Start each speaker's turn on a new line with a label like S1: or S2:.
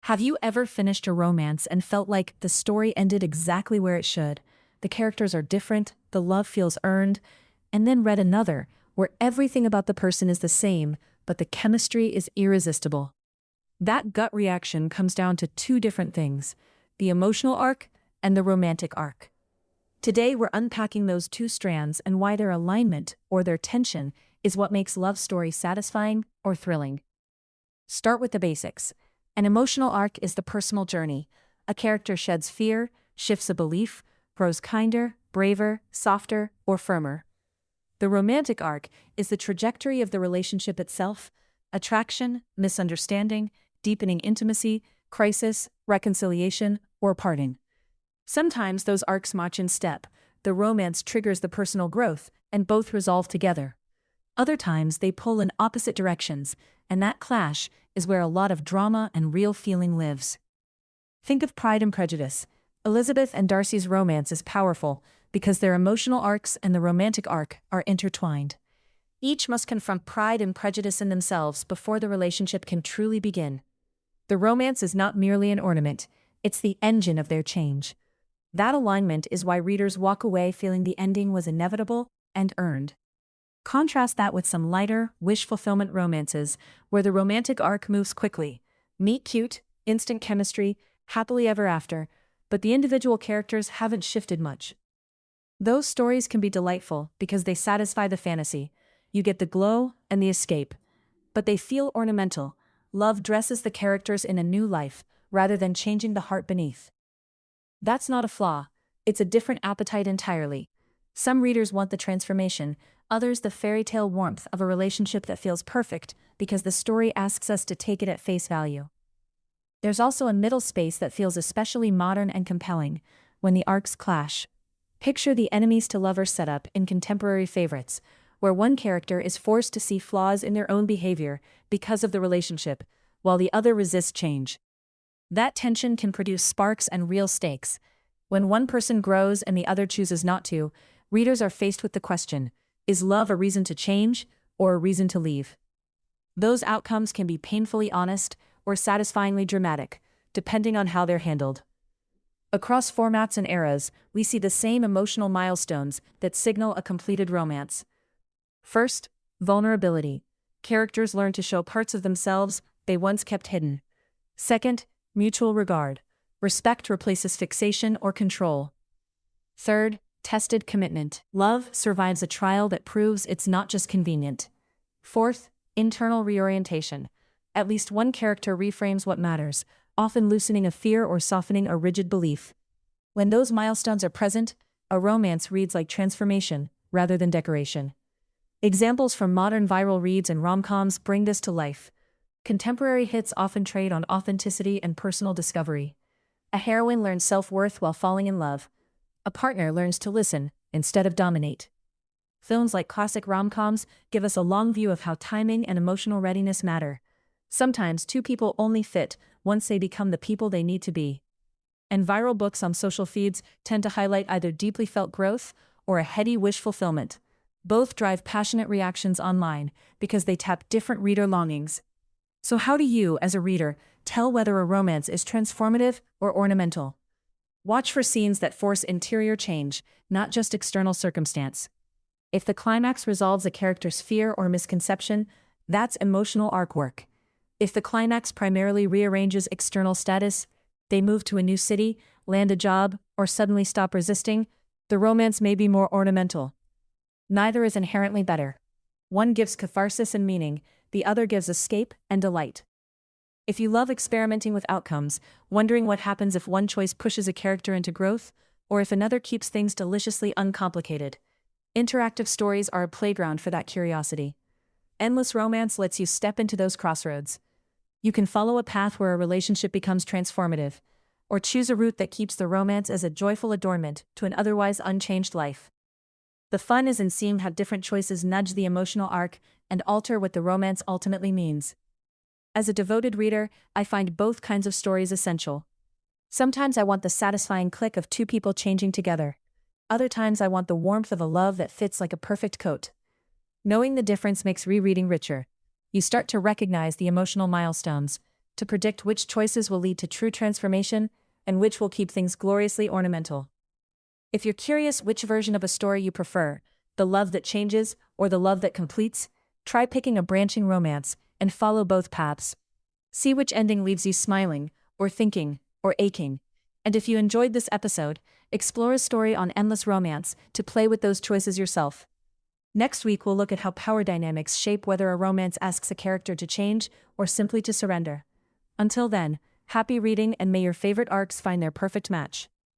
S1: Have you ever finished a romance and felt like the story ended exactly where it should? The characters are different, the love feels earned, and then read another, where everything about the person is the same, but the chemistry is irresistible. That gut reaction comes down to two different things: the emotional arc and the romantic arc. Today we're unpacking those two strands and why their alignment, or their tension, is what makes love stories satisfying or thrilling. Start with the basics. An emotional arc is the personal journey. A character sheds fear, shifts a belief, grows kinder, braver, softer, or firmer. The romantic arc is the trajectory of the relationship itself: attraction, misunderstanding, deepening intimacy, crisis, reconciliation, or parting. Sometimes those arcs march in step. The romance triggers the personal growth, and both resolve together. Other times they pull in opposite directions, and that clash is where a lot of drama and real feeling lives. Think of Pride and Prejudice. Elizabeth and Darcy's romance is powerful because their emotional arcs and the romantic arc are intertwined. Each must confront pride and prejudice in themselves before the relationship can truly begin. The romance is not merely an ornament, it's the engine of their change. That alignment is why readers walk away feeling the ending was inevitable and earned. Contrast that with some lighter, wish-fulfillment romances, where the romantic arc moves quickly. Meet cute, instant chemistry, happily ever after, but the individual characters haven't shifted much. Those stories can be delightful because they satisfy the fantasy. You get the glow and the escape. But they feel ornamental. Love dresses the characters in a new life, rather than changing the heart beneath. That's not a flaw. It's a different appetite entirely. Some readers want the transformation, others the fairy tale warmth of a relationship that feels perfect because the story asks us to take it at face value. There's also a middle space that feels especially modern and compelling, when the arcs clash. Picture the enemies to lovers setup in contemporary favorites, where one character is forced to see flaws in their own behavior because of the relationship, while the other resists change. That tension can produce sparks and real stakes. When one person grows and the other chooses not to, readers are faced with the question: is love a reason to change, or a reason to leave? Those outcomes can be painfully honest or satisfyingly dramatic, depending on how they're handled. Across formats and eras, we see the same emotional milestones that signal a completed romance. First, vulnerability. Characters learn to show parts of themselves they once kept hidden. Second, mutual regard. Respect replaces fixation or control. Third, tested commitment. Love survives a trial that proves it's not just convenient. Fourth, internal reorientation. At least one character reframes what matters, often loosening a fear or softening a rigid belief. When those milestones are present, a romance reads like transformation rather than decoration. Examples from modern viral reads and rom-coms bring this to life. Contemporary hits often trade on authenticity and personal discovery. A heroine learns self-worth while falling in love. A partner learns to listen instead of dominate. Films like classic rom-coms give us a long view of how timing and emotional readiness matter. Sometimes two people only fit once they become the people they need to be. And viral books on social feeds tend to highlight either deeply felt growth or a heady wish fulfillment. Both drive passionate reactions online because they tap different reader longings. So how do you, as a reader, tell whether a romance is transformative or ornamental? Watch for scenes that force interior change, not just external circumstance. If the climax resolves a character's fear or misconception, that's emotional arc work. If the climax primarily rearranges external status, they move to a new city, land a job, or suddenly stop resisting, the romance may be more ornamental. Neither is inherently better. One gives catharsis and meaning, the other gives escape and delight. If you love experimenting with outcomes, wondering what happens if one choice pushes a character into growth, or if another keeps things deliciously uncomplicated, interactive stories are a playground for that curiosity. Endless Romance lets you step into those crossroads. You can follow a path where a relationship becomes transformative, or choose a route that keeps the romance as a joyful adornment to an otherwise unchanged life. The fun is in seeing how different choices nudge the emotional arc and alter what the romance ultimately means. As a devoted reader, I find both kinds of stories essential. Sometimes I want the satisfying click of two people changing together. Other times I want the warmth of a love that fits like a perfect coat. Knowing the difference makes rereading richer. You start to recognize the emotional milestones, to predict which choices will lead to true transformation and which will keep things gloriously ornamental. If you're curious which version of a story you prefer, the love that changes or the love that completes, try picking a branching romance and follow both paths. See which ending leaves you smiling, or thinking, or aching. And if you enjoyed this episode, explore a story on endless romance to play with those choices yourself. Next week, we'll look at how power dynamics shape whether a romance asks a character to change or simply to surrender. Until then, happy reading and may your favorite arcs find their perfect match.